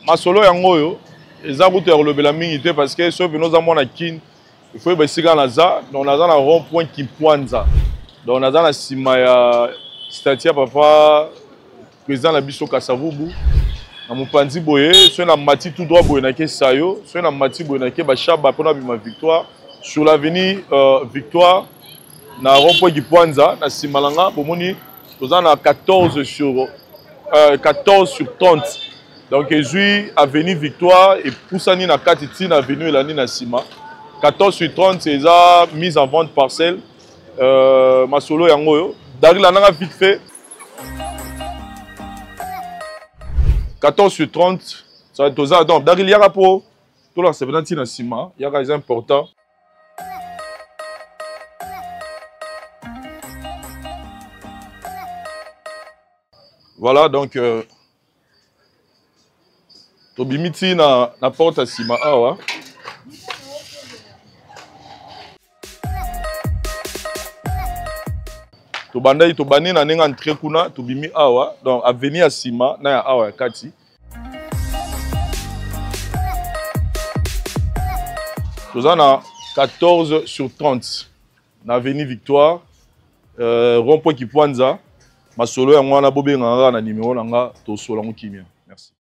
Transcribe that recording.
masolo yango yo eza kutu ya kolobela mingi te parce que soki noza mwana kin il faut esika naza donc naza na rond point Kipwanza donc naza na nsima ya statue ya papa président na biso Kasavubu na mopanzi boye soki na mati tout droit boye nake sayo soki na mati boye nake bashaba mpona bima victoire sur l'avenue Victoire na rond point Kipwanza na nsima na nga bomoni toza na 14 sur 30. Donc, je avenue Victoire et Poussani na Katiti na avenue Elani na Sima. 14 sur 30, c'est ça, mise en vente parcelle. Masolo yango. Dari la nanga vite fait. 14 sur 30, ça va être aux donc Dari il y a pour tout là, c'est na Sima. Il y a des important. Voilà donc. Tobimiti na porte à Sima awa. Tobandai tobani na nenga entrée kuna tobimi awa donc avenue à Sima na ya awa kati. Tozana 14 sur 30 na avenue Victoire rond-point Kipwanza masolo ya mwana bobenga na numéro nanga to solango kimia. Merci.